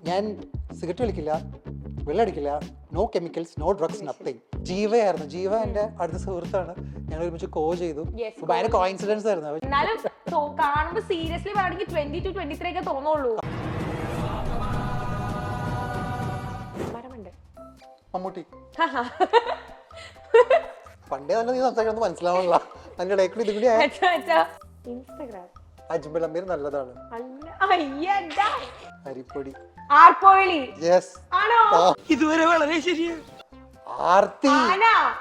ഞാൻ സിഗരറ്റ് വലിക്കില്ല, വെള്ളം അടിക്കില്ല, no chemicals, no drugs, nothing. ജീവയായിരുന്നു. ജീവ എൻ്റെ അടുത്ത സുഹൃത്താണ്. ഞങ്ങൾ ഒരുമിച്ച് ചെയ്തു. Yes, ഭയങ്കര കോയിൻസിഡൻസ് ആയിരുന്നു. എന്നാലും കാണുമ്പോ സീരിയസ്ലി പറയുകയാണെങ്കിൽ 22-23 ഒക്കെ തോന്നുള്ളൂ. മമ്മൂട്ടി പണ്ടേ തന്നെ നീ സംസാരിക്കണമെന്ന് മനസ്സിലാവണില്ല. അതിന്റെ ഇടയ്ക്കുള്ള ഇതുകൂടി ഇൻസ്റ്റാഗ്രാം അജ്മൽ അമീർ നല്ലതാണ്. അരിപ്പൊടി യെസ് ആണോ? ഇതുവരെ വളരെ ശരിയാണ്. ആർത്തി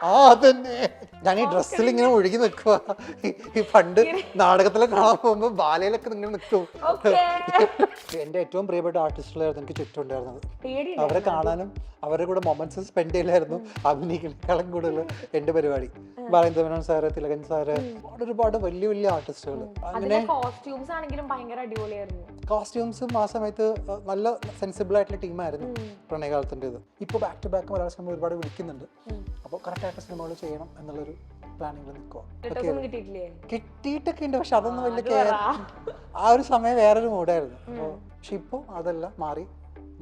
അതന്നെ. ഞാൻ ഈ ഡ്രസ്സിൽ ഇങ്ങനെ ഒഴുകി നിൽക്കുക. ഈ പണ്ട് നാടകത്തിലൊക്കെ കാണാൻ പോകുമ്പോ ബാലയിലൊക്കെ നിങ്ങൾ നിൽക്കും. എന്റെ ഏറ്റവും പ്രിയപ്പെട്ട ആർട്ടിസ്റ്റുകളായിരുന്നു എനിക്ക് ചുറ്റും ഉണ്ടായിരുന്നത്. അവരെ കാണാനും അവരുടെ കൂടെ മൊമെന്റ്സ് സ്പെൻഡ് ചെയ്യലായിരുന്നു അഭിനയിക്കുന്നേക്കാളും കൂടുതൽ എന്റെ പരിപാടി. ബാലേന്ദ്രമേനോൻ സാറ്, തിലകൻ സാറ്, ഒരുപാട് വലിയ വലിയ ആർട്ടിസ്റ്റുകൾ. അങ്ങനെ കോസ്റ്റ്യൂംസ് ആണെങ്കിലും ഭയങ്കര അടിപൊളിയായിരുന്നു. കോസ്റ്റ്യൂംസും ആ സമയത്ത് നല്ല സെൻസിബിൾ ആയിട്ടുള്ള ടീമായിരുന്നു പ്രണയകാലത്തിൻ്റെത്. ഇപ്പോൾ back to back Malayala cinema ഒരുപാട് വിളിക്കുന്നുണ്ട്. അപ്പോൾ കറക്റ്റായിട്ട് സിനിമകൾ ചെയ്യണം എന്നുള്ളൊരു പ്ലാനിങ്ങിൽ നിൽക്കുക. കിട്ടിയിട്ടൊക്കെ ഉണ്ട്, പക്ഷെ അതൊന്നും വലിയ കെയർ. ആ ഒരു സമയം വേറൊരു മൂഡായിരുന്നു. അപ്പോൾ പക്ഷെ ഇപ്പോൾ അതെല്ലാം മാറി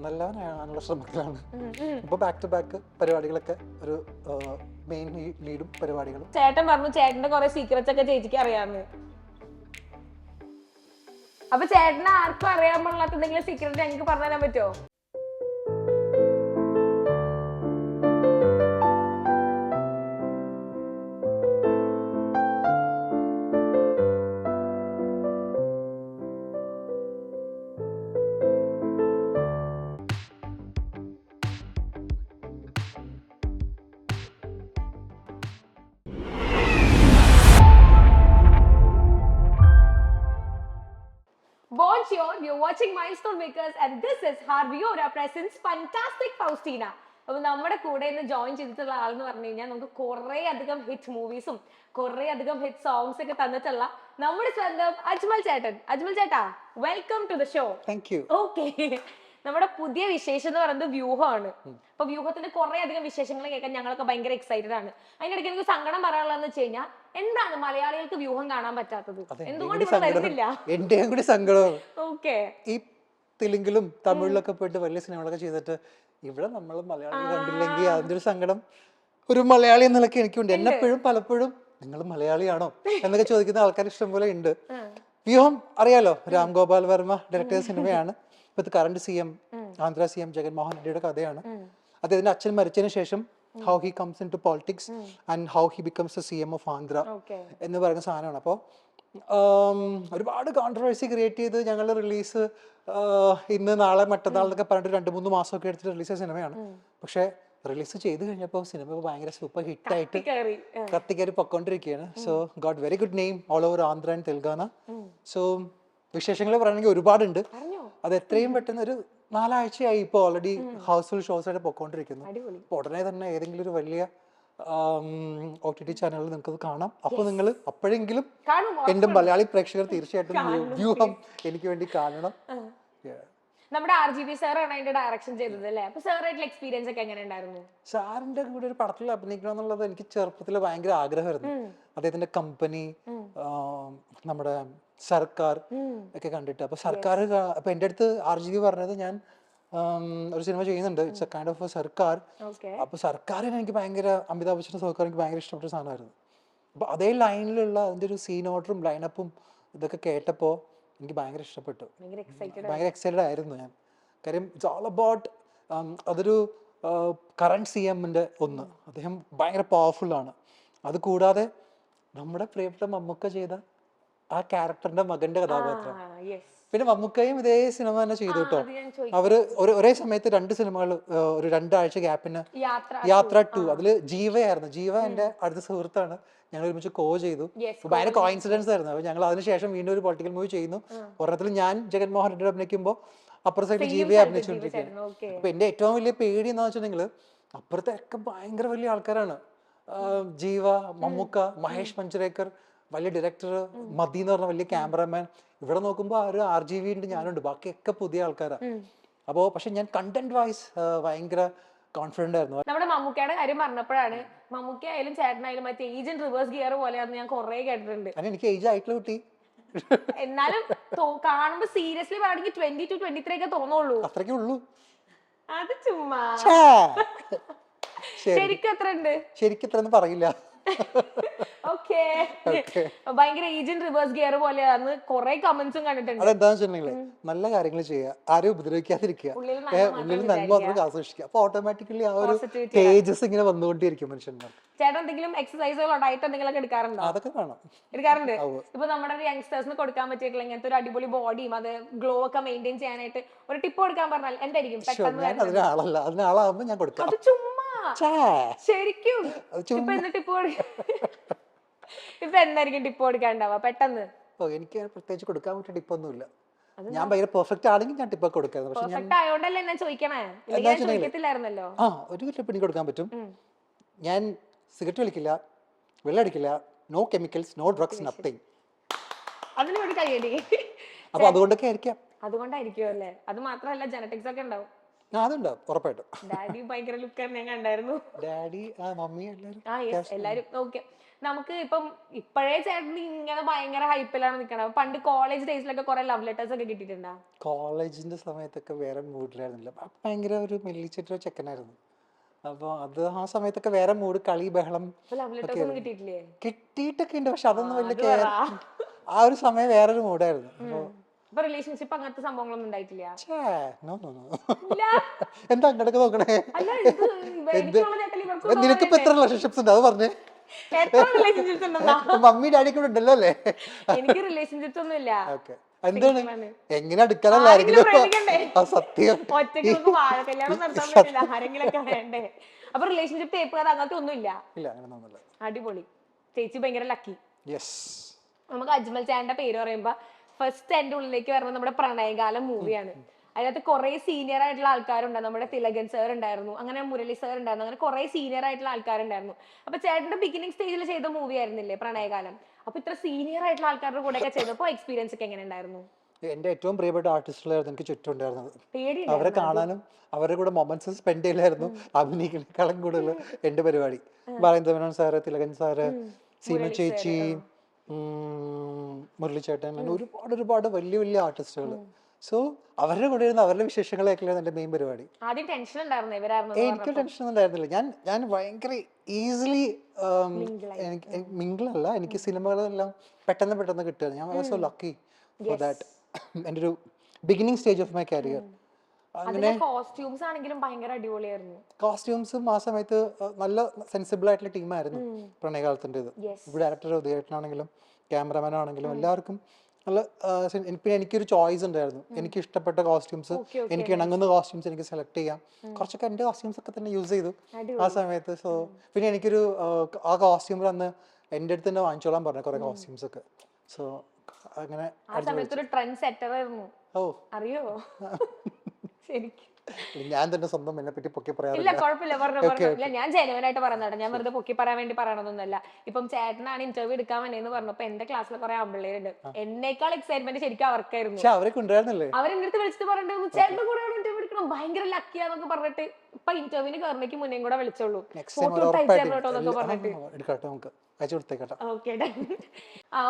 നല്ലവനാകാനുള്ള ശ്രമത്തിലാണ്. ഇപ്പോൾ ബാക്ക് ടു ബാക്ക് പരിപാടികളൊക്കെ ഒരു മെയിൻ ലീഡും പരിപാടികളും. ചേട്ടൻ പറഞ്ഞു ചേട്ടന്റെ കുറെ സീക്രറ്റ്സ് ഒക്കെ ചേച്ചിക്ക് അറിയാമെന്ന്. അപ്പൊ ചേട്ടനെ ആർക്കും അറിയാൻ പാടില്ലാത്ത എന്തെങ്കിലും സീക്രറ്റ് ഞങ്ങൾക്ക് പറഞ്ഞു തരാൻ പറ്റുമോ? Bonjour, you're watching Milestone Makers and this is Harviora presents Fantastic Faustina. അപ്പോൾ നമ്മുടെ കൂടെ ഇന്ന് ജോയിൻ ചെയ്തിട്ടുള്ള ആളെന്ന് പറഞ്ഞു കഴിഞ്ഞാൽ നമുക്ക് കുറേ അധികം ഹിറ്റ് മൂവീസും കുറേ അധികം ഹിറ്റ് സോങ്സ് ഒക്കെ തന്നിട്ടുള്ള നമ്മുടെ സ്വന്തം അജ്മൽ ചേട്ടൻ. അജ്മൽ ചേട്ടാ, welcome to the show. Thank you. Okay, നമ്മുടെ പുതിയ വിശേഷം എന്ന് പറയുന്നത് വ്യൂഹമാണ്. അപ്പൊ വ്യൂഹത്തിന്റെ കുറെ അധികം വിശേഷങ്ങൾ കേൾക്കാൻ ഞങ്ങളൊക്കെ ഭയങ്കര എക്സൈറ്റഡ് ആണ്. അതിനിടയ്ക്ക് എനിക്ക് സങ്കടം പറയാനുള്ളതെന്ന് വെച്ച് കഴിഞ്ഞാൽ എന്താണ് മലയാളികൾക്ക് വ്യൂഹം കാണാൻ പറ്റാത്തത്? എന്തുകൊണ്ട് ഇവിടെ വരുന്നില്ല? എന്റെയും കൂടി സങ്കടമാണ്. ഓക്കെ, ഈ തെലുങ്കിലും തമിഴിലൊക്കെ പോയിട്ട് വലിയ സിനിമകളൊക്കെ ചെയ്തിട്ട് ഇവിടെ നമ്മൾ മലയാളികൾ കണ്ടില്ലെങ്കിൽ അതിന്റെ ഒരു സങ്കടം ഒരു മലയാളി എന്നൊക്കെ എനിക്കുണ്ട്. എന്നെപ്പോഴും പലപ്പോഴും നിങ്ങൾ മലയാളിയാണോ എന്നൊക്കെ ചോദിക്കുന്ന ആൾക്കാർ ഇഷ്ടംപോലെ ഉണ്ട്. വ്യൂഹം അറിയാലോ, രാം ഗോപാൽ വർമ്മ ഡയറക്ടർ സിനിമയാണ്. ഇപ്പോഴത്തെ current CM Andhra CM Jaganmohan റെഡ്ഡിയുടെ കഥയാണ്. അദ്ദേഹത്തിന്റെ അച്ഛൻ മരിച്ചതിന് ശേഷം how he comes into politics and how he becomes a CM of Andhra എന്ന് പറയുന്ന സാധനമാണ്. അപ്പോൾ ഒരുപാട് കോൺട്രവേഴ്സി ക്രിയേറ്റ് ചെയ്ത് ഞങ്ങളുടെ റിലീസ് ഇന്ന് നാളെ മറ്റന്നാളെന്നൊക്കെ പറഞ്ഞിട്ട് 2-3 മാസമൊക്കെ എടുത്തിട്ട് റിലീസ് ചെയ്ത സിനിമയാണ്. പക്ഷെ റിലീസ് ചെയ്ത് കഴിഞ്ഞപ്പോൾ സിനിമ ഭയങ്കര സൂപ്പർ ഹിറ്റായിട്ട് കത്തിക്കയറി പൊക്കോണ്ടിരിക്കുകയാണ്. So got very good name all over Andhra and Telangana. So വിശേഷങ്ങൾ പറയണമെങ്കിൽ ഒരുപാടുണ്ട്. അത് എത്രയും പെട്ടെന്ന് ഒരു 4 ആഴ്ചയായി ഇപ്പോൾ ഓൾറെഡി ഹൗസ്ഫുൾ ഷോസ് ആയിട്ട് പൊക്കോണ്ടിരിക്കുന്നു. അപ്പോൾ ഉടനെ തന്നെ ഏതെങ്കിലും ഒരു വലിയ OTT ചാനലിൽ നിങ്ങൾക്ക് കാണാം. അപ്പോൾ നിങ്ങൾ അപ്പോഴെങ്കിലും എന്റെ മലയാളി പ്രേക്ഷകർ തീർച്ചയായിട്ടും വ്യൂഹം എനിക്ക് വേണ്ടി കാണണം. നമ്മുടെ RGB സാറാണ് അതിന്റെ ഡയറക്ഷൻ ചെയ്തത് അല്ലേ? അപ്പൊ സാറായിട്ടുള്ള എക്സ്പീരിയൻസ് ഒക്കെ എങ്ങനെ ഉണ്ടായിരുന്നു? സാറിന്റെ കൂടെ ഒരു പടത്തിൽ അഭിനയിക്കണം എന്നുള്ളത് എനിക്ക് ചെറുപ്പത്തിൽ ഭയങ്കര ആഗ്രഹമായിരുന്നു. അദ്ദേഹത്തിന്റെ കമ്പനി, നമ്മുടെ സർക്കാർ ഒക്കെ കണ്ടിട്ട്. അപ്പൊ സർക്കാർ അപ്പൊ എൻ്റെ അടുത്ത് RGB പറഞ്ഞത് ഞാൻ ഒരു സിനിമ ചെയ്യുന്നുണ്ട്, ഇറ്റ്സ് എ കൈൻഡ് ഓഫ് സർക്കാർ. അപ്പൊ സർക്കാരിന് എനിക്ക് ഭയങ്കര അമിതാഭ് ബച്ചൻ സർക്കാർ എനിക്ക് ഭയങ്കര ഇഷ്ടപ്പെട്ട സാധനമായിരുന്നു. അപ്പൊ അതേ ലൈനിലുള്ള അതിന്റെ ഒരു സീൻ ഓർഡറും ലൈനപ്പും ഇതൊക്കെ കേട്ടപ്പോൾ എനിക്ക് ഭയങ്കര ഇഷ്ടപ്പെട്ടു. ഭയങ്കര എക്സൈറ്റഡ് ആയിരുന്നു ഞാൻ. കാര്യം ഇറ്റ്സ് ഓൾ അബൌട്ട് അതൊരു കറണ്ട് CMന്റെ അദ്ദേഹം ഭയങ്കര പവർഫുൾ ആണ്. അത് കൂടാതെ നമ്മുടെ പ്രിയപ്പെട്ട മമ്മൂക്ക ചെയ്ത ആ ക്യാരക്ടറിന്റെ മകന്റെ കഥാപാത്രം. പിന്നെ മമ്മൂക്കയും ഇതേ സിനിമ തന്നെ ചെയ്തു കേട്ടോ. അവര് ഒരേ സമയത്ത് 2 സിനിമകൾ ഒരു 2 ആഴ്ച ഗ്യാപ്പിന് യാത്ര 2 അതില് ജീവയായിരുന്നു. ജീവ എന്റെ അടുത്ത സുഹൃത്താണ്. ഞങ്ങൾ ഒരുമിച്ച് ചെയ്തു. ഭയങ്കര കോയിൻസിഡൻസ് ആയിരുന്നു. അപ്പൊ ഞങ്ങൾ അതിനുശേഷം വീണ്ടും ഒരു പൊളിറ്റിക്കൽ മൂവി ചെയ്യുന്നു. ഒരെണ്ണത്തിൽ ഞാൻ ജഗൻമോഹൻ റെഡ്ഡി അഭിനയിക്കുമ്പോൾ അപ്പുറത്തെ സൈഡിൽ ജീവയെ അഭിനയിച്ചുകൊണ്ടിരിക്കുകയാണ്. അപ്പൊ എന്റെ ഏറ്റവും വലിയ പേടി എന്താ വെച്ചിട്ടുണ്ടെങ്കിൽ അപ്പുറത്തെ ഒക്കെ ഭയങ്കര വലിയ ആൾക്കാരാണ്. ജീവ, മമ്മൂക്ക, മഹേഷ് മഞ്ചരേക്കർ, വലിയ ഡയറക്ടർ, മതി എന്ന് പറഞ്ഞ വലിയ ക്യാമറമാൻ. ഇവിടെ നോക്കുമ്പോൾ ഒരു RGV ഉണ്ട്, ഞാനുണ്ട്, ബാക്കിയൊക്കെ പുതിയ ആൾക്കാരാണ്. അപ്പോൾ പക്ഷെ ഞാൻ കണ്ടന്റ് വൈസ് ഭയങ്കര കോൺഫിഡന്റ് ആയിരുന്നു. നമ്മുടെ മമ്മൂക്കയുടെ കാര്യം പറഞ്ഞപ്പോഴാണ്, മമ്മൂക്ക ആയാലും ചേട്ടനായാലും മറ്റേ ഏജന്റ് റിവേഴ്സ് ഗിയർ പോലെയാണെന്ന് ഞാൻ കുറെ കേട്ടിട്ടുണ്ട്. എനിക്ക് ഏജ് ആയിട്ടുള്ള കുട്ടി എന്നാലും കാണുമ്പോ സീരിയസ്ലി പറയുകയാണെങ്കിൽ 22-23 ഒക്കെ തോന്നുള്ളൂ. അത്രയ്ക്കേ ഉള്ളൂ. അത് ചുമ്മാ. ഛേ. ശരി, ശരിക്കും എത്ര ഉണ്ട്? ശരിക്കും ഇത്രയൊന്നും പറയില്ല. ഓക്കെ. ഓക്കെ, ഭയങ്കര ഏജന്റ് റിവേഴ്സ് ഗിയർ പോലെയാന്ന് കൊറേ കമന്റ്സും കണ്ടിട്ടുണ്ട്. അതെന്താന്ന് വെച്ചിട്ടുണ്ടെങ്കിൽ നല്ല കാര്യങ്ങൾ ചെയ്യുക, ആരെയും ഉപദ്രവിക്കാതിരിക്കുക, ഉള്ളിൽ നന്മ മാത്രം ഉള്ളിൽ നന്മ മാത്രം ആസ്വദിക്കുക. അപ്പൊ ഓട്ടോമാറ്റിക്കലി ആ ഒരു Positivity തേജസ് ഇങ്ങനെ വന്നുകൊണ്ടിരിക്കും മനുഷ്യന്മാർക്ക്. ചേട്ടൻ എന്തെങ്കിലും എക്സസൈസുകളോ ഡയറ്റ് എന്തെങ്കിലും ഒക്കെ എടുക്കാറുണ്ടോ? അതൊക്കെ കാണാം. എടുക്കാറുണ്ട്. ഉവ്വ്. ഇപ്പൊ നമ്മുടെ യങ്സ്റ്റേഴ്സിന് കൊടുക്കാൻ പറ്റിയിട്ടുള്ള ഇങ്ങനത്തെ ഒരു അടിപൊളി ബോഡിയും അത് ഗ്ലോ ഒക്കെ മെയിൻറ്റെയിൻ ചെയ്യാനായിട്ട് ഒരു ടിപ്പ് കൊടുക്കാൻ പറഞ്ഞാൽ എന്തായിരിക്കും പെട്ടെന്ന് ഞാൻ വരുന്നത്? അതിനാളല്ല, അതിനാളാവുമ്പോ ഞാൻ കൊടുക്കാം. അത് ചുമ്മാ. ഛേ. ശരിക്കും അത് ഇപ്പൊ ചുമ്മാ. എന്ത് ടിപ്പ് ഇപ്പൊ എന്തായിരിക്കും ടിപ്പ് കൊടുക്കാണ്ടാവുക പെട്ടെന്ന്? ഓ, എനിക്ക് പ്രത്യേകിച്ച് കൊടുക്കാൻ പറ്റിയ ടിപ്പൊന്നുമില്ല. ഞാൻ ഭയങ്കര പെർഫെക്റ്റ് ആണെങ്കിൽ ഞാൻ ടിപ്പൊക്കെ കൊടുക്കായിരുന്നു. പക്ഷെ ഞാൻ പെർഫെക്റ്റ് ആയോണ്ടല്ലേ ഞാൻ ചോദിക്കണേ, ഇല്ലെങ്കിൽ ഞാൻ ചോദിക്കത്തില്ലായിരുന്നല്ലോ. ഒരു ടിപ്പ് എനിക്ക് കൊടുക്കാൻ പറ്റും. ഞാൻ സിഗരറ്റ് വലിക്കില്ല, വെള്ളം അടിക്കില്ല, no chemicals, no drugs, nothing. അതിന് വേണ്ടി കഴിയടി. അപ്പൊ അതുകൊണ്ടൊക്കെ ആയിരിക്കാം. അതുകൊണ്ടായിരിക്കും അല്ലേ? അത് മാത്രമല്ല ജനറ്റിക്സ് ഒക്കെ ഉണ്ടാവും. അതുണ്ടാവും ഉറപ്പായിട്ടും. ഡാഡി ഭയങ്കര ലുക്കാണ്, ഞാൻ കണ്ടായിരുന്നു. ഡാഡി, മമ്മി, എല്ലാവരും. യെസ്, എല്ലാരും. ഓക്കെ, നമുക്ക് ഇപ്പം ഇപ്പോഴേ ചേട്ടൻ ഇങ്ങനെ ഭയങ്കര ഹൈപ്പിലാണ് നിൽക്കണത്. പണ്ട് കോളേജ് ഡേയ്സിലൊക്കെ കുറെ ലവ് ലെറ്റേഴ്സ് ഒക്കെ കിട്ടിയിട്ടുണ്ടോ? കോളേജിന്റെ സമയത്തൊക്കെ വേറെ മൂഡിലായിരുന്നില്ല. ഭയങ്കര ഒരു മെല്ലിച്ചിട്ടൊരു ചെക്കനായിരുന്നു. അപ്പോൾ അത് ആ സമയത്തൊക്കെ വേറെ മൂഡ്, കളി, ബഹളം ലവ് ലെറ്റേഴ്സ് ഒന്നും കിട്ടിയിട്ടില്ലേ? കിട്ടിയിട്ടൊക്കെ ഉണ്ട്. പക്ഷെ അതൊന്നും വലിയ കെയർ, ആ ഒരു സമയം വേറൊരു മൂഡായിരുന്നു. അപ്പോൾ ഇപ്പൊ റിലേഷൻഷിപ്പ് അങ്ങനത്തെ സംഭവങ്ങളൊന്നും ഉണ്ടായിട്ടില്ല? എന്താ അങ്ങോട്ടൊക്കെ നോക്കണേ? അല്ല, എനിക്കുള്ള ചേട്ടൻ ഇവർക്കും നിനക്കിപ്പോ എത്ര റിലേഷൻഷിപ്സ് ഉണ്ട് അത് പറഞ്ഞേ? എത്ര റിലേഷൻഷിപ്സ് ഉണ്ടെന്നാ? മമ്മി ഡാഡി കൂടെ ഉണ്ടല്ലോ അല്ലേ? എനിക്ക് റിലേഷൻഷിപ്സ് ഒന്നും ഇല്ല. ഓക്കെ, എന്താണ് എങ്ങനെ അടുക്കാനല്ല ആരെങ്കിലും സത്യം ഒറ്റയ്ക്ക് നമുക്ക് വാഴ കല്യാണം നടത്താൻ പറ്റില്ല, ആരെങ്കിലും ഒക്കെ വേണ്ടേ? അപ്പൊ റിലേഷൻഷിപ്പ് ടേപ്പ് അത് അങ്ങനത്തെ ഒന്നും ഇല്ല. ഇല്ല, അങ്ങനെയൊന്നുമില്ല. അടിപൊളി. ചേച്ചി ഭയങ്കര ലക്കി. യെസ്. നമുക്ക് അജ്മൽ ചാന്റെ പേര് പറയുമ്പോ ഫസ്റ്റ് എന്റെ ഉള്ളിലേക്ക് വരുന്നത് നമ്മുടെ പ്രണയകാലം മൂവിയാണ്. അതിനകത്ത് കുറെ സീനിയർ ആയിട്ടുള്ള ആൾക്കാരുണ്ട്. നമ്മുടെ തിലകൻ സാർ ഉണ്ടായിരുന്നു, അങ്ങനെ മുരളി സാർ ഉണ്ടായിരുന്നു, അങ്ങനെ കുറെ സീനിയർ ആയിട്ടുള്ള ആൾക്കാരുണ്ടായിരുന്നു. അപ്പൊ ചേട്ടന്റെ ബിഗിനിങ് സ്റ്റേജിൽ ചെയ്ത മൂവി ആയിരുന്നില്ലേ പ്രണയകാലം? അപ്പൊ ഇത്ര സീനിയർ ആയിട്ടുള്ള ആൾക്കാരുടെ കൂടെ ഒക്കെ ചെയ്തപ്പോ എക്സ്പീരിയൻസ് ഒക്കെ എങ്ങനെ ഉണ്ടായിരുന്നു? എന്റെ ഏറ്റവും പ്രിയപ്പെട്ട ആർട്ടിസ്റ്റുകളായിരുന്നു എനിക്ക് ചുറ്റും ഉണ്ടായിരുന്നത്. പേടിയില്ല അവരെ കാണാനും അവരുടെ കൂടെ മൊമെന്റ്സ് സ്പെൻഡ് ചെയ്യലായിരുന്നു അഭിനയിക്കുന്നേക്കാളും കൂടുതൽ എന്റെ പരിപാടി. ബാലേന്ദ്രമേനോൻ സാറ്, തിലകൻ സാറ്, സീമ ചേച്ചി, മുരളിച്ചേട്ടൻ, അങ്ങനെ ഒരുപാട് വലിയ വലിയ ആർട്ടിസ്റ്റുകൾ. സോ അവരുടെ കൂടെ ഇരുന്ന് അവരുടെ വിശേഷങ്ങളൊക്കെയാണ് എന്റെ മെയിൻ പരിപാടി. ആദ്യം ടെൻഷൻ ഉണ്ടായിരുന്നു ഇവരായിരുന്നു? എനിക്ക് ടെൻഷൻ ഒന്നും ഉണ്ടായിരുന്നില്ല. ഞാൻ ഭയങ്കര ഈസിലി മിങ്കിൾ അല്ല, എനിക്ക് സിനിമകളെല്ലാം പെട്ടെന്ന് കിട്ടുകയാണ്. ഞാൻ സോ ലക്കി ഫോർ ദാറ്റ്. എൻ്റെ ഒരു beginning stage of my career. അങ്ങനെ കോസ്റ്റ്യൂംസ് ആണെങ്കിലും ഭയങ്കര അടിപൊളിയായിരുന്നു. കോസ്റ്റ്യൂംസും ആ സമയത്ത് നല്ല സെൻസിബിൾ ആയിട്ടുള്ള ടീമായിരുന്നു പ്രണയകാലത്തിൻ്റെത്. ഇവിടെ ഡയറക്ടർ ഉദയേട്ടനാണെങ്കിലും ക്യാമറമാൻ ആണെങ്കിലും എല്ലാവർക്കും നല്ല എനിക്കൊരു ചോയ്സ് ഉണ്ടായിരുന്നു. എനിക്ക് ഇഷ്ടപ്പെട്ട കോസ്റ്റ്യൂംസ്, എനിക്ക് ഇണങ്ങുന്ന കോസ്റ്റ്യൂംസ് എനിക്ക് സെലക്ട് ചെയ്യാം. കുറച്ചൊക്കെ എൻ്റെ കോസ്റ്റ്യൂംസ് ഒക്കെ തന്നെ യൂസ് ചെയ്തു ആ സമയത്ത്. സോ പിന്നെ എനിക്കൊരു ആ കോസ്റ്റ്യൂമർ അന്ന് എൻ്റെ അടുത്ത് തന്നെ വാങ്ങിച്ചോളാൻ പറഞ്ഞു കുറെ കോസ്റ്റ്യൂംസ് ഒക്കെ. സോ അങ്ങനെ ആ സമയത്ത് ഒരു ട്രെൻഡ് സെറ്റർ ആയിരുന്നു. ഓ, അറിയോ? ശരിക്കും ഞാൻ തന്നെ സ്വന്തം എന്നെ പറ്റി പൊക്കി ഇല്ല, പറയാറില്ല. കുഴപ്പമില്ല, പറഞ്ഞില്ല. ഞാൻ ജെനുവനായിട്ട് പറയുന്നതാണ്, ഞാൻ വെറുതെ പൊക്കി പറയാൻ വേണ്ടി പറയണമെന്നൊന്നുമല്ല. ഇപ്പം ചേട്ടനാണ് ഇന്റർവ്യൂ എടുക്കാൻ വേണ്ടിയെന്ന് പറഞ്ഞപ്പോ എന്റെ ക്ലാസ്സിൽ കുറെ ആമ്പിള്ളേരുണ്ട്. എന്നേക്കാൾ എക്സൈറ്റ്മെന്റ് ശരിക്കും അവർക്കായിരുന്നു. പക്ഷെ അവരൊക്കെ ഉണ്ടായിരുന്നില്ലേ? അവരെന്റെ അടുത്ത് വിളിച്ചിട്ട് പറഞ്ഞിട്ടുണ്ടായിരുന്നു ചേട്ടന്റെ കൂടെ ഇന്റർവ്യൂ എടുക്കണം, ഭയങ്കര ലക്കിയാന്നൊക്കെ പറഞ്ഞിട്ട്. ഇപ്പൊ ഇന്റർവ്യൂവിന് കയറുന്നേക്ക് മുന്നേ കൂടെ വിളിച്ചോളൂ, ഫോട്ടോ അയച്ചേരണോട്ടോന്നൊക്കെ പറഞ്ഞിട്ട്.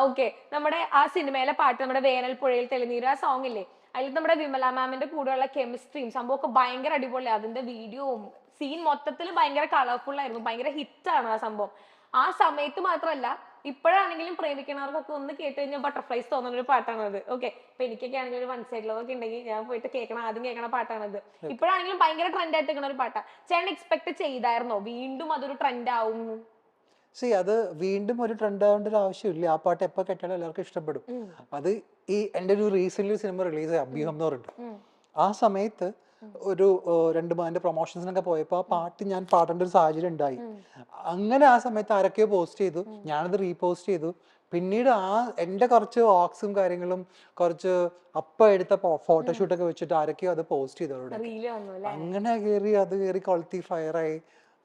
ഓക്കെ, നമ്മുടെ ആ സിനിമയിലെ പാട്ട്, നമ്മുടെ വേനൽ പുഴയിൽ തെളിനീര്, ആ സോങ് ഇല്ലേ, അതിൽ നമ്മുടെ വിമല മാമിന്റെ കൂടെയുള്ള കെമിസ്ട്രിയും സംഭവമൊക്കെ ഭയങ്കര അടിപൊളിയാണ്. അതിന്റെ വീഡിയോവും സീൻ മൊത്തത്തിൽ ഭയങ്കര കളർഫുൾ ആയിരുന്നു, ഭയങ്കര ഹിറ്റാണ് ആ സംഭവം. ആ സമയത്ത് മാത്രമല്ല, ഇപ്പോഴാണെങ്കിലും പ്രേമിക്കുന്നവർക്കൊക്കെ ഒന്ന് കേട്ട് കഴിഞ്ഞാൽ ബട്ടർഫ്ലൈസ് തോന്നുന്ന ഒരു പാട്ടാണത്. ഓക്കെ, ഇപ്പൊ എനിക്കൊക്കെ ആണെങ്കിൽ ഒരു വൺ സൈഡ് ലവ് ഒക്കെ ഉണ്ടെങ്കിൽ ഞാൻ പോയിട്ട് ആദ്യം കേൾക്കണ പാട്ടാണത്. ഇപ്പോഴാണെങ്കിലും ഭയങ്കര ട്രെൻഡ് ആയിട്ട് നിൽക്കുന്ന ഒരു പാട്ടാ. ചേട്ടൻ എക്സ്പെക്ട് ചെയ്തായിരുന്നോ വീണ്ടും അതൊരു ട്രെൻഡ് ആവും? അത് വീണ്ടും ഒരു ട്രെൻഡ് ആവേണ്ട ഒരു ആവശ്യമില്ല. ആ പാട്ട് എപ്പോൾ കേട്ടാലും എല്ലാവർക്കും ഇഷ്ടപ്പെടും. അത് ഈ എൻ്റെ ഒരു റീസെന്റ് സിനിമ റിലീസ് ആയി, അഭ്യൂഹം എന്ന് പറഞ്ഞിട്ട്. ആ സമയത്ത് ഒരു 2 മാൻ്റെ പ്രൊമോഷൻസിനൊക്കെ പോയപ്പോൾ ആ പാട്ട് ഞാൻ പാടേണ്ട ഒരു സാഹചര്യം ഉണ്ടായി. അങ്ങനെ ആ സമയത്ത് ആരൊക്കെയോ പോസ്റ്റ് ചെയ്തു, ഞാനത് റീപോസ്റ്റ് ചെയ്തു. പിന്നീട് എൻ്റെ കുറച്ച് വാക്സും കാര്യങ്ങളും കുറച്ച് എടുത്ത ഫോട്ടോഷൂട്ടൊക്കെ വെച്ചിട്ട് ആരൊക്കെയോ അത് പോസ്റ്റ് ചെയ്തു. അങ്ങനെ അത് കയറി കൊളുത്തി ഫയറായി.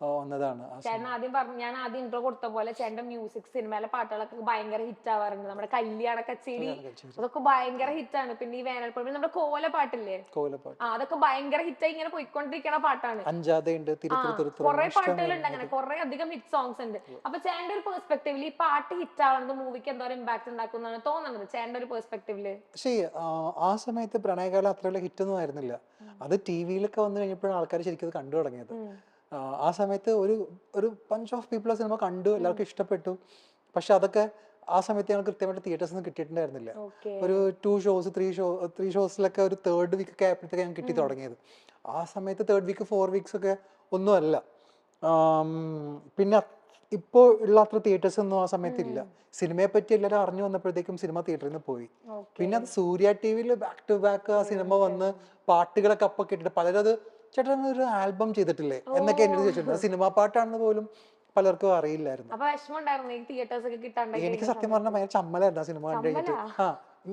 വന്നതാണ് ആ ചേട്ടൻ ആദ്യം പറഞ്ഞു, ഞാൻ ആദ്യം ഇൻട്രോ കൊടുത്ത പോലെ ചേട്ടന്റെ മ്യൂസിക് സിനിമയിലെ പാട്ടുകളൊക്കെ ഭയങ്കര ഹിറ്റ് ആവാറുണ്ട്. നമ്മുടെ കല്യാണ കച്ചേരി അതൊക്കെ ഭയങ്കര ഹിറ്റാണ്. പിന്നെ ഈ വേനൽപ്പഴം നമ്മുടെ കോല പാട്ടില്ലേ, കോലപ്പാട്ട്, അതൊക്കെ ഭയങ്കര ഹിറ്റായി ഇങ്ങനെ പോയിക്കൊണ്ടിരിക്കണ പാട്ടാണ്. അഞ്ചാതയുണ്ട്, കുറെ പാട്ടുകളുണ്ട്, അങ്ങനെ കുറെ അധികം ഹിറ്റ് സോങ്സ് ഉണ്ട്. അപ്പൊ ചേട്ടന്റെ ഒരു പെർസ്പെക്ടീവില് ഈ പാട്ട് ഹിറ്റ് ആവുന്നത് മൂവിക്ക് എന്തോരം ഇമ്പാക്ട് ഉണ്ടാക്കും എന്നാണ് തോന്നുന്നത് ചേട്ടന്റെ ഒരു പെർസ്പെക്ടീവില്? പക്ഷേ ആ സമയത്ത് പ്രണയകാലം അത്ര വലിയ ഹിറ്റൊന്നും ആയിരുന്നില്ല. അത് ടി വിയിലൊക്കെ വന്നു കഴിഞ്ഞപ്പോഴാണ് ആൾക്കാർ ശരിക്കും അത് കണ്ടു തുടങ്ങിയത്. ആ സമയത്ത് ഒരു ബഞ്ച് ഓഫ് പീപ്പിൾ ആ സിനിമ കണ്ടു, എല്ലാവർക്കും ഇഷ്ടപ്പെട്ടു. പക്ഷെ അതൊക്കെ ആ സമയത്ത് ഞങ്ങൾ കൃത്യമായിട്ട് തിയേറ്റേഴ്സ് ഒന്നും കിട്ടിയിട്ടുണ്ടായിരുന്നില്ല. ഒരു 2 ഷോസ് 3 ഷോസിലൊക്കെ ഒരു 3rd വീക്ക് ഒക്കെ ആയപ്പോഴത്തേക്ക് ഞങ്ങൾക്ക് കിട്ടി തുടങ്ങിയത്. ആ സമയത്ത് 3rd വീക്ക് 4 വീക്സ് ഒക്കെ ഒന്നുമല്ല. പിന്നെ ഇപ്പോൾ ഉള്ള അത്ര തിയേറ്റേഴ്സ് ഒന്നും ആ സമയത്ത് ഇല്ല. സിനിമയെ പറ്റി എല്ലാവരും അറിഞ്ഞു വന്നപ്പോഴത്തേക്കും സിനിമ തിയേറ്ററിൽ നിന്ന് പോയി. പിന്നെ അത് സൂര്യ ടി വിയിൽ ബാക്ക് ടു ബാക്ക് ആ സിനിമ വന്ന് പാട്ടുകളൊക്കെ അപ്പൊ കേട്ടിട്ട് പലരും അത് ചേട്ടൻ ഒരു ആൽബം ചെയ്തിട്ടില്ലേ എന്നൊക്കെ എന്നോട് ചോദിച്ചിട്ടുണ്ട്. സിനിമാ പാട്ടാണെന്ന് പോലും പലർക്കും അറിയില്ലായിരുന്നു. അപ്പൊ വിഷമം ഉണ്ടായിരുന്നു ഈ തിയേറ്റേഴ്സ് ഒക്കെ കിട്ടാണ്ടായി? എനിക്ക് സത്യം പറഞ്ഞാൽ ഭയങ്കര ചമ്മലായിരുന്നു ആ സിനിമ കണ്ടു കഴിഞ്ഞിട്ട്.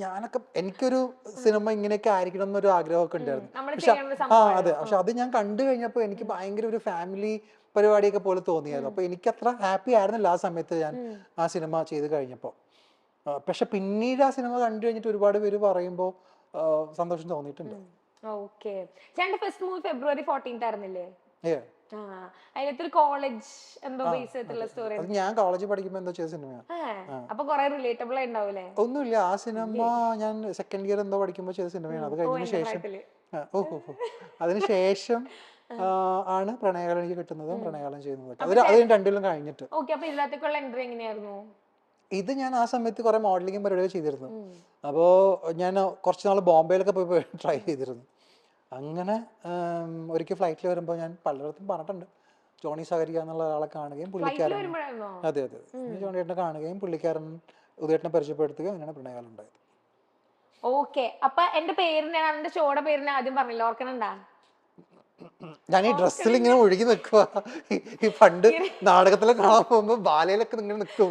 ഞാനൊക്കെ എനിക്കൊരു സിനിമ ഇങ്ങനെയൊക്കെ ആയിരിക്കണം എന്നൊരു ആഗ്രഹമൊക്കെ ഉണ്ടായിരുന്നു. പക്ഷെ അതെ, പക്ഷെ അത് ഞാൻ കണ്ടു കഴിഞ്ഞപ്പോൾ എനിക്ക് ഭയങ്കര ഒരു ഫാമിലി പരിപാടിയൊക്കെ പോലെ തോന്നിയായിരുന്നു. അപ്പൊ എനിക്ക് അത്ര ഹാപ്പി ആയിരുന്നില്ല ആ സമയത്ത് ഞാൻ ആ സിനിമ ചെയ്ത് കഴിഞ്ഞപ്പോൾ. പക്ഷെ പിന്നീട് ആ സിനിമ കണ്ടു കഴിഞ്ഞിട്ട് ഒരുപാട് പേര് പറയുമ്പോൾ സന്തോഷം തോന്നിയിട്ടുണ്ട്. ഓക്കെ. ചേട്ടന്റെ ഫസ്റ്റ് മൂവി ഫെബ്രുവരി 14 ആയിരുന്നില്ലേ? അതിനകത്തൊരു കോളേജ് എന്തോ ബേസ് ചെയ്തിട്ടുള്ള സ്റ്റോറി. അത് ഞാൻ കോളേജിൽ പഠിക്കുമ്പോൾ എന്തോ ചെയ്ത സിനിമയാണ്. അപ്പൊ കുറെ റിലേറ്റബിൾ ആയിട്ടുണ്ടാവൂലേ? ഒന്നുമില്ല, ആ സിനിമ ഞാൻ സെക്കൻഡ് ഇയർ എന്തോ പഠിക്കുമ്പോൾ ചെയ്ത സിനിമയാണ്. അത് കഴിഞ്ഞതിന് ശേഷം അതിനുശേഷം ആണ് പ്രണയകാലം എനിക്ക് കിട്ടുന്നതും പ്രണയകാലം ചെയ്യുന്നതൊക്കെ. അത് രണ്ടിലും കഴിഞ്ഞിട്ട്. അപ്പൊ ഇതിനകത്തേക്കുള്ള എൻട്രി എങ്ങനെയായിരുന്നു? ഇത് ഞാൻ ആ സമയത്ത് കുറെ മോഡലിംഗും പരിപാടിയൊക്കെ ചെയ്തിരുന്നു. അപ്പോൾ ഞാൻ കുറച്ച് നാൾ ബോംബെയിലൊക്കെ പോയി ട്രൈ ചെയ്തിരുന്നു. അങ്ങനെ ഒരിക്കൽ ഫ്ലൈറ്റിൽ വരുമ്പോൾ ഞാൻ പലയിടത്തും പറഞ്ഞിട്ടുണ്ട്, ജോണി സഹരിക എന്നുള്ള ഒരാളെ കാണുകയും പുള്ളിക്കാരൻ അതെ ജോണി ചേട്ടനെ കാണുകയും പുള്ളിക്കാരൻ ഉദയേട്ടനെ പരിചയപ്പെടുത്തുകയും അങ്ങനെയാണ് പ്രണയകാലം ഉണ്ടായത്. ഓക്കെ. അപ്പൊ എന്റെ പേരിനെ, എന്റെ ഷോയുടെ പേരിനെ ആദ്യം പറഞ്ഞില്ല, ഓർക്കണണ്ടാ? ഞാൻ ഈ ഡ്രസ്സിൽ ഇങ്ങനെ ഒഴുകി നിൽക്കുക. ഈ പണ്ട് നാടകത്തിലെ കാണാൻ പോകുമ്പോ ബാലയിലൊക്കെ ഇങ്ങനെ നിൽക്കും.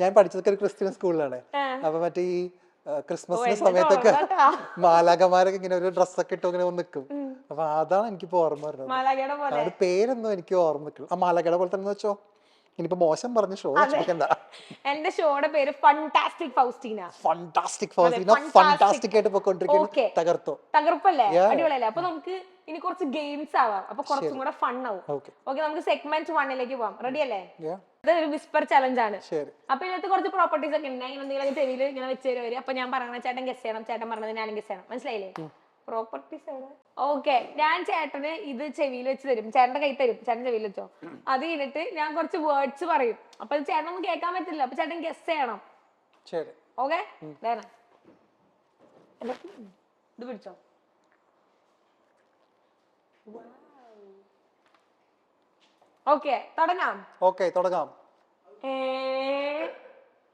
ഞാൻ പഠിച്ചതൊക്കെ ഒരു ക്രിസ്ത്യൻ സ്കൂളിലാണ്. അപ്പൊ മറ്റേ ഈ ക്രിസ്മസിന്റെ സമയത്തൊക്കെ മാലാഖമാരൊക്കെ ഇങ്ങനെ ഒരു ഡ്രസ്സൊക്കെ ഇട്ട് ഇങ്ങനെ നിൽക്കും. അപ്പൊ അതാണ് എനിക്കിപ്പോ ഓർമ്മ വരുന്നത്. അത് പേരൊന്നും എനിക്ക് ഓർമ്മ നിൽക്കും. ആ മാലാഖയുടെ പോലെ തന്നെ വെച്ചോ. ഇനിയിപ്പോ മോശം പറഞ്ഞ ഷോ നശിപ്പിക്കണ്ട. എന്റെ ഷോയുടെ പേര് fantastic Faustina. Fantastic Faustina fantastic ആയിട്ട് പോയിക്കൊണ്ടിരിക്കുന്നു. തകർപ്പല്ലേ? അടിപൊളിയല്ലേ? അപ്പൊ നമുക്ക് ഇനി കുറച്ച് ഗെയിംസ് ആവാം. അപ്പൊ കുറച്ചും കൂടെ ഫൺ ആവും. ഓക്കെ, നമുക്ക് സെഗ്മെന്റ് 1 പോവാം. റെഡി അല്ലേ? ഇത് ഒരു വിസ്പർ ചലഞ്ച് ആണ്. അപ്പൊ ഇതിനകത്ത് കുറച്ച് പ്രോപ്പർട്ടീസ് ഒക്കെ ഉണ്ട്. ഇങ്ങനെ എന്തെങ്കിലും ചെവിയിൽ ഇങ്ങനെ വെച്ച് തരും. അപ്പൊ ഞാൻ പറയണ ചേട്ടൻ ഗസ് ചെയ്യണം, ചേട്ടൻ പറഞ്ഞത് ഞാനും ഗസ് ചെയ്യണം. മനസ്സിലായില്ലേ? പ്രോപ്പർട്ടീസ് എവിടെ? ഓക്കെ, ഞാൻ ചേട്ടന് ഇത് ചെവിയിൽ വെച്ച് തരും, ചേട്ടന്റെ കൈ തരും, ചേട്ടൻ ചെവിയിൽ വെച്ചോ. അത് കഴിഞ്ഞിട്ട് ഞാൻ കുറച്ച് വേർഡ്സ് പറയും. അപ്പൊ ചേട്ടനൊന്നും കേൾക്കാൻ പറ്റില്ല. അപ്പൊ ചേട്ടൻ ഗസ് ചെയ്യണം. ഓക്കെ, ഇത് പിടിച്ചോ. ഓക്കെ, തുടങ്ങാം.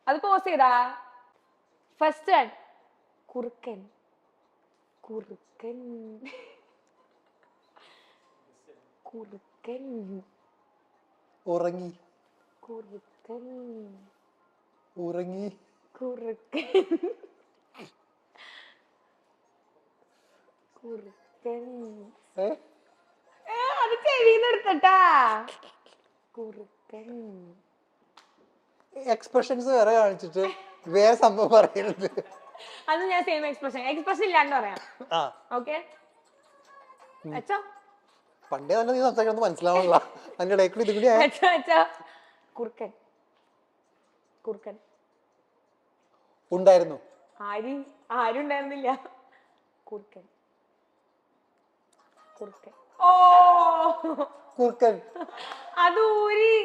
അത് പോസ് ചെയ്താ. ഫസ്റ്റ് വൺ, കുറുക്കൻ. കുറുക്കൻ കുറുക്കൻ ഉറങ്ങി. കുറുക്കൻ ഉറങ്ങി. കുറുക്കൻ കുറുക്കൻ. അത് ചെവിന്ന് എടുത്തട്ടാ. കുറുക്കൻ. എക്സ്പ്രഷൻസ് വേറെ കാണിച്ചിട്ട് വേറെ സംഭവം പറയുന്നത്. അത് ഞാൻ സെയിം എക്സ്പ്രഷൻ ഇല്ലാണ്ട് പറയാം. ഓക്കെ, പണ്ടേ തന്നെ നീ സംസാരിക്കണമെന്ന് മനസ്സിലാവണല്ലോ. അതിന്റെ ഇടയ്ക്ക് ഇത് കൂടി കുറുക്കൻ. കുറുക്കൻ ഉണ്ടായിരുന്നു. ആരും ഉണ്ടായിരുന്നില്ല. കുറുക്കൻ. കുറുക്കൻ. ഓ, കുറുക്കൻ. അത് ഊരി.